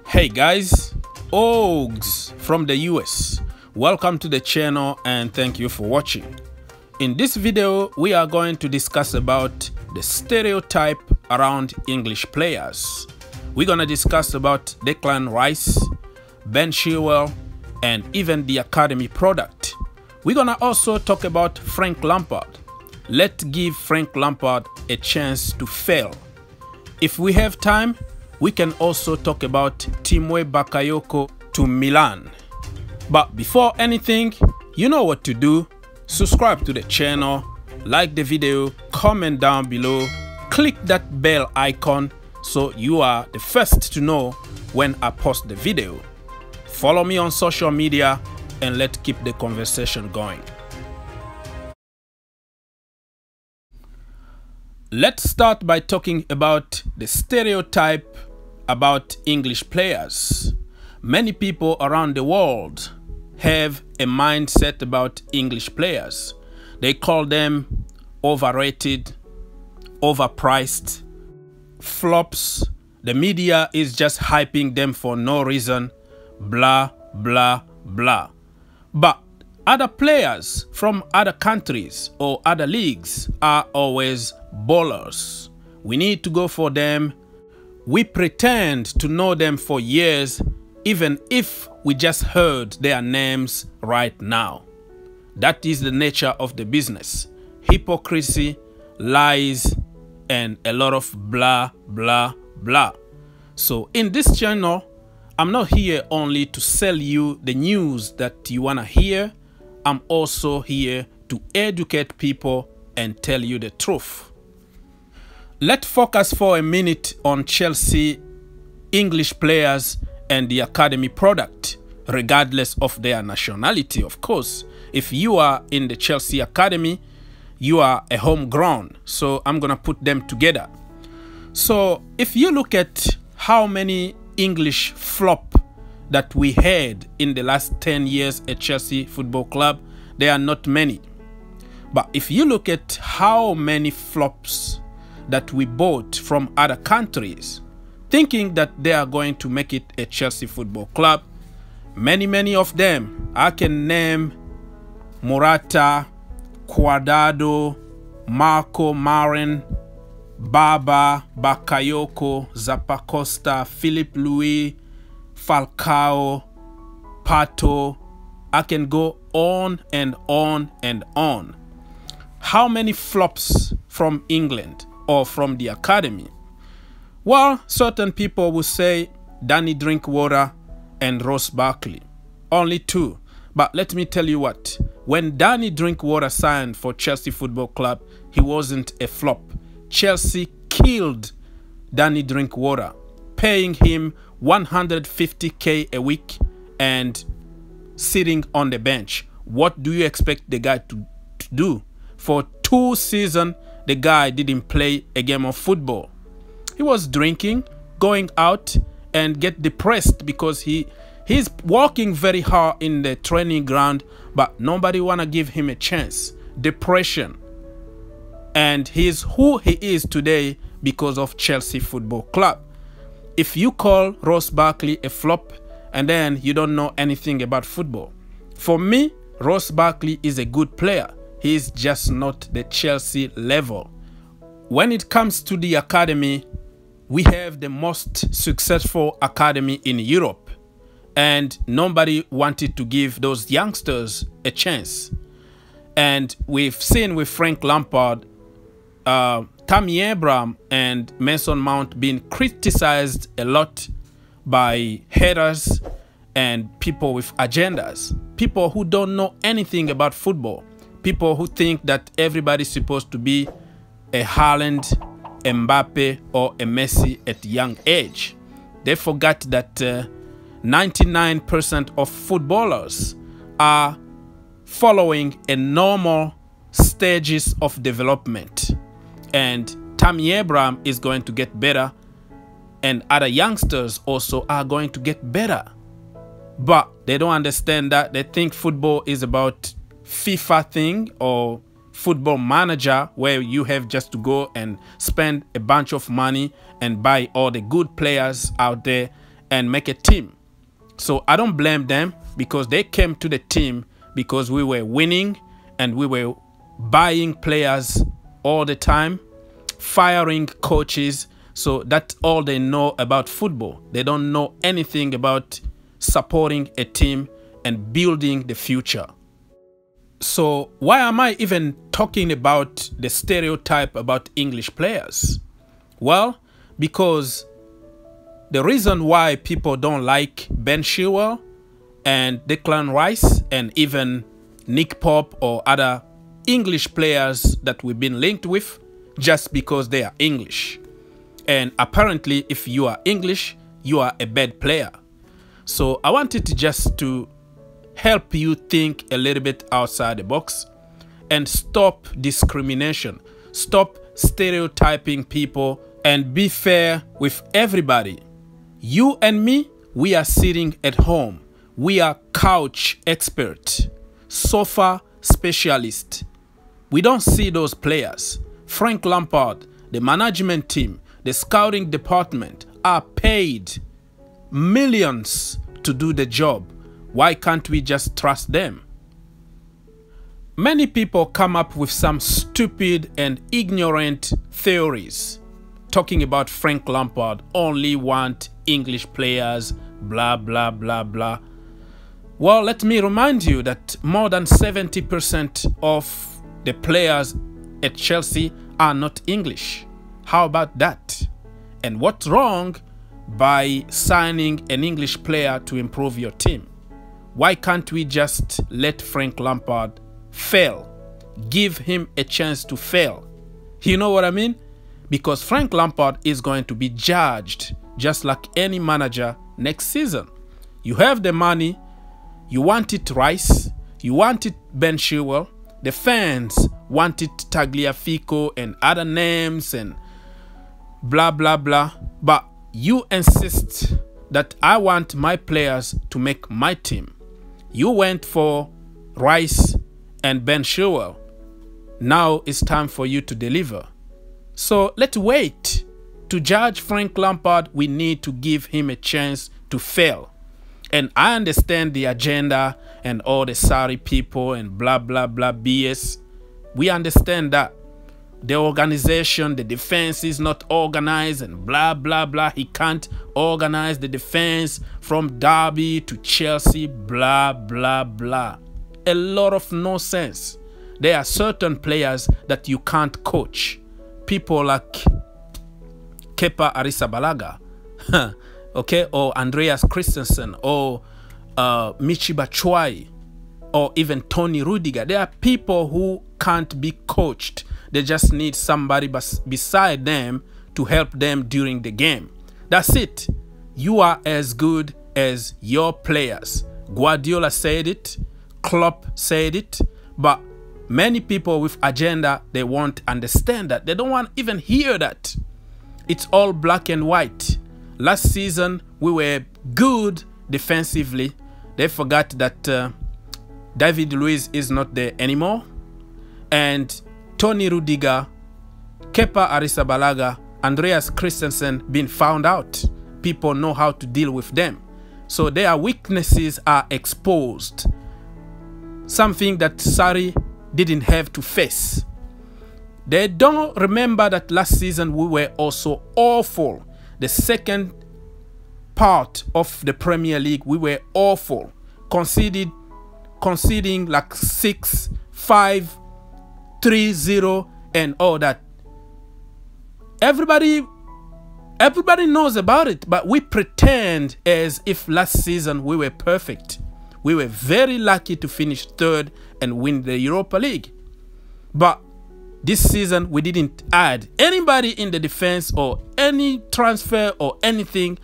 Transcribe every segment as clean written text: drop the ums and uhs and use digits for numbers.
Hey guys, Ogs from the US. Welcome to the channel and thank you for watching. In this video, we are going to discuss about the stereotype around English players. We're going to discuss about Declan Rice, Ben Chilwell, and even the academy product. We're going to also talk about Frank Lampard. Let's give Frank Lampard a chance to fail. If we have time, we can also talk about Timué Bakayoko to Milan. But before anything, you know what to do. Subscribe to the channel, like the video, comment down below, click that bell icon so you are the first to know when I post the video. Follow me on social media and let's keep the conversation going. Let's start by talking about the stereotype about English players. Many people around the world have a mindset about English players. They call them overrated, overpriced, flops. The media is just hyping them for no reason, blah, blah, blah. But other players from other countries or other leagues are always ballers. We need to go for them. We pretend to know them for years, even if we just heard their names right now. That is the nature of the business. Hypocrisy, lies, and a lot of blah, blah, blah. So in this channel, I'm not here only to sell you the news that you want to hear. I'm also here to educate people and tell you the truth. Let's focus for a minute on Chelsea English players and the academy product, regardless of their nationality, of course. If you are in the Chelsea academy, you are a homegrown, so I'm gonna put them together. So if you look at how many English flop that we had in the last 10 years at Chelsea Football Club, there are not many. But if you look at how many flops that we bought from other countries, thinking that they are going to make it a Chelsea Football Club, many of them, I can name Morata, Cuadrado, Marco Marin, Baba, Bakayoko, Zappacosta, Philip Louis, Falcao, Pato. I can go on and on and on. How many flops from England or from the academy? Well, certain people will say Danny Drinkwater and Ross Barkley. Only two. But let me tell you what. When Danny Drinkwater signed for Chelsea Football Club, he wasn't a flop. Chelsea killed Danny Drinkwater, paying him 150k a week and sitting on the bench. What do you expect the guy to do? For 2 seasons, the guy didn't play a game of football. He was drinking, going out, and get depressed because he's working very hard in the training ground, but nobody wanna give him a chance. Depression. And he's who he is today because of Chelsea Football Club. If you call Ross Barkley a flop and then you don't know anything about football, for me, Ross Barkley is a good player. He's just not the Chelsea level. When it comes to the academy, we have the most successful academy in Europe, and nobody wanted to give those youngsters a chance. And we've seen with Frank Lampard, Tammy Abraham and Mason Mount being criticized a lot by haters and people with agendas, people who don't know anything about football, people who think that everybody's supposed to be a Haaland, Mbappe, or a Messi at a young age. They forgot that 99% of footballers are following a normal stages of development. And Tammy Abraham is going to get better, and other youngsters also are going to get better. But they don't understand that. They think football is about FIFA thing or football manager, where you have just to go and spend a bunch of money and buy all the good players out there and make a team. So I don't blame them, because they came to the team because we were winning and we were buying players all the time, firing coaches. So that's all they know about football. They don't know anything about supporting a team and building the future. So why am I even talking about the stereotype about English players? Well, because the reason why people don't like Ben Chilwell and Declan Rice and even Nick Pope or other English players that we've been linked with, just because they are English. And apparently, if you are English, you are a bad player. So I wanted to help you think a little bit outside the box and stop discrimination, stop stereotyping people, and be fair with everybody. You and me, we are sitting at home. We are couch expert, sofa specialist. We don't see those players. Frank Lampard, the management team, the scouting department are paid millions to do the job. Why can't we just trust them? Many people come up with some stupid and ignorant theories talking about Frank Lampard only want English players, blah, blah, blah, blah. Well, let me remind you that more than 70% of the players at Chelsea are not English. How about that? And what's wrong by signing an English player to improve your team? Why can't we just let Frank Lampard fail? Give him a chance to fail. You know what I mean? Because Frank Lampard is going to be judged just like any manager next season. You have the money, you wanted Rice, you wanted Ben Chilwell, the fans wanted Tagliafico and other names and blah, blah, blah. But you insist that I want my players to make my team. You went for Rice and Ben Chilwell. Now it's time for you to deliver. So let's wait. To judge Frank Lampard, we need to give him a chance to fail. And I understand the agenda and all the sorry people and blah, blah, blah BS. We understand that. The organization, the defense is not organized and blah, blah, blah. He can't organize the defense from Derby to Chelsea, blah, blah, blah. A lot of nonsense. There are certain players that you can't coach. People like Kepa Arrizabalaga, okay, or Andreas Christensen, or Michy Batshuayi, or even Tony Rudiger. There are people who can't be coached. They just need somebody beside them to help them during the game. That's it. You are as good as your players. Guardiola said it. Klopp said it. But many people with agenda, they won't understand that. They don't want to even hear that. It's all black and white. Last season, we were good defensively. They forgot that David Luiz is not there anymore. And Tony Rudiger, Kepa Arrizabalaga, Andreas Christensen been found out. People know how to deal with them. So their weaknesses are exposed. Something that Sarri didn't have to face. They don't remember that last season we were also awful. The second part of the Premier League, we were awful. Conceding like 6-5, 3-0 and all that. Everybody knows about it, but we pretend as if last season we were perfect. We were very lucky to finish third and win the Europa League. But this season we didn't add anybody in the defense or any transfer or anything,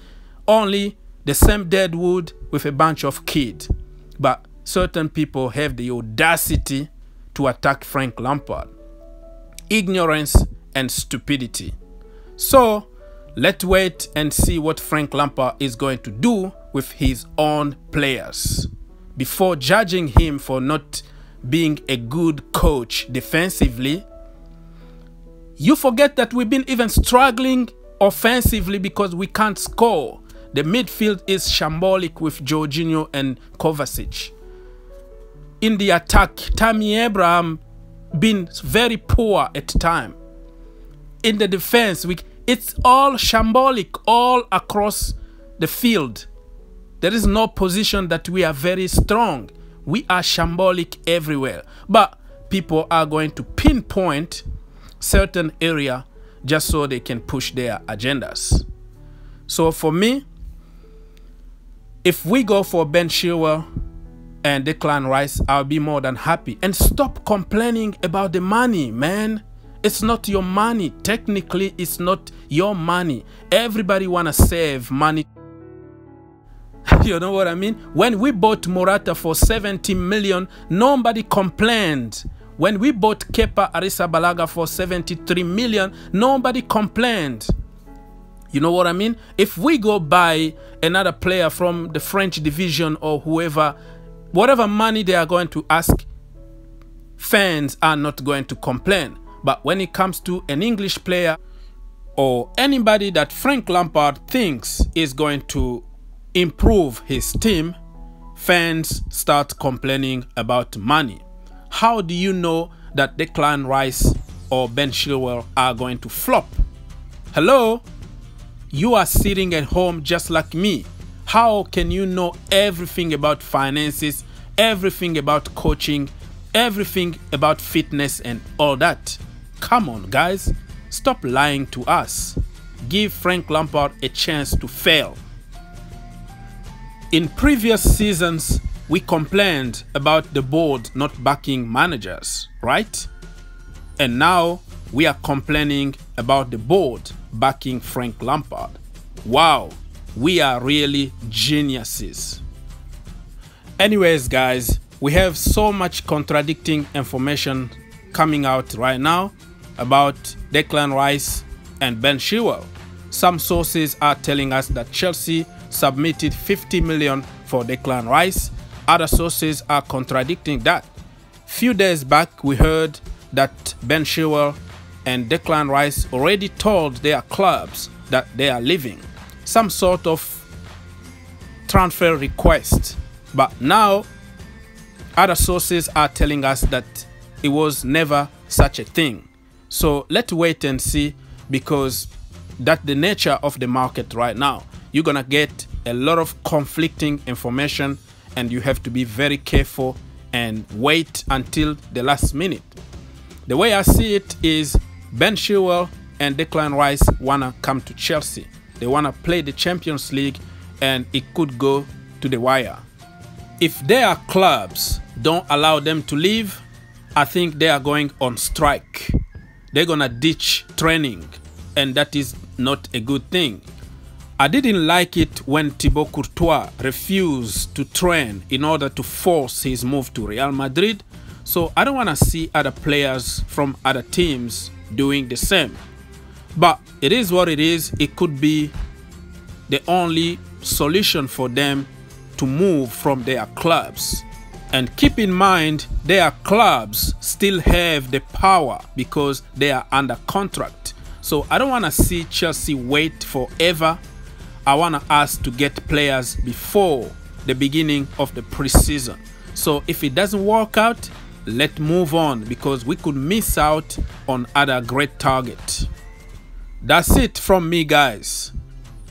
only the same deadwood with a bunch of kids. But certain people have the audacity to attack Frank Lampard. Ignorance and stupidity. So let's wait and see what Frank Lampard is going to do with his own players before judging him for not being a good coach defensively. You forget that we've been even struggling offensively because we can't score. The midfield is shambolic with Jorginho and Kovacic. In the attack, Tammy Abraham been very poor at time. In the defense, it's all shambolic all across the field. There is no position that we are very strong. We are shambolic everywhere. But people are going to pinpoint certain area just so they can push their agendas. So for me, if we go for Ben Chilwell and Declan Rice, I'll be more than happy. And stop complaining about the money, man. It's not your money. Technically, it's not your money. Everybody wanna save money. You know what I mean? When we bought Morata for 70 million, nobody complained. When we bought Kepa Arrizabalaga for 73 million, nobody complained. You know what I mean? If we go buy another player from the French division or whoever, whatever money they are going to ask, fans are not going to complain. But when it comes to an English player or anybody that Frank Lampard thinks is going to improve his team, fans start complaining about money. How do you know that Declan Rice or Ben Chilwell are going to flop? Hello? You are sitting at home just like me. How can you know everything about finances, everything about coaching, everything about fitness and all that? Come on, guys. Stop lying to us. Give Frank Lampard a chance to fail. In previous seasons, we complained about the board not backing managers, right? And now we are complaining about the board backing Frank Lampard. Wow, we are really geniuses. Anyways, guys, we have so much contradicting information coming out right now about Declan Rice and Ben Chilwell. Some sources are telling us that Chelsea submitted 50 million for Declan Rice. Other sources are contradicting that. Few days back, we heard that Ben Chilwell and Declan Rice already told their clubs that they are leaving. Some sort of transfer request. But now, other sources are telling us that it was never such a thing. So let's wait and see, because that's the nature of the market right now. You're gonna get a lot of conflicting information and you have to be very careful and wait until the last minute. The way I see it is Ben Chilwell and Declan Rice wanna come to Chelsea. They wanna play the Champions League and it could go to the wire. If their clubs don't allow them to leave, I think they are going on strike. They're gonna ditch training, and that is not a good thing. I didn't like it when Thibaut Courtois refused to train in order to force his move to Real Madrid. So I don't want to see other players from other teams doing the same. But it is what it is. It could be the only solution for them to move from their clubs. And keep in mind, their clubs still have the power because they are under contract. So I don't want to see Chelsea wait forever. I want us to get players before the beginning of the preseason. So if it doesn't work out, let's move on, because we could miss out on other great targets. That's it from me, guys.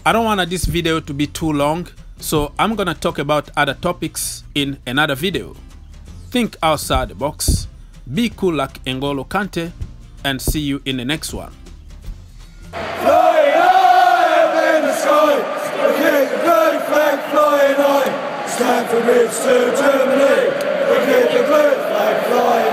I don't want this video to be too long, so I'm gonna talk about other topics in another video. Think outside the box, be cool like N'Golo Kante, and see you in the next one. Flying high in the sky, we keep the blue flag flying high. Stand for Bridge to Germany, we keep the blue flag flying high.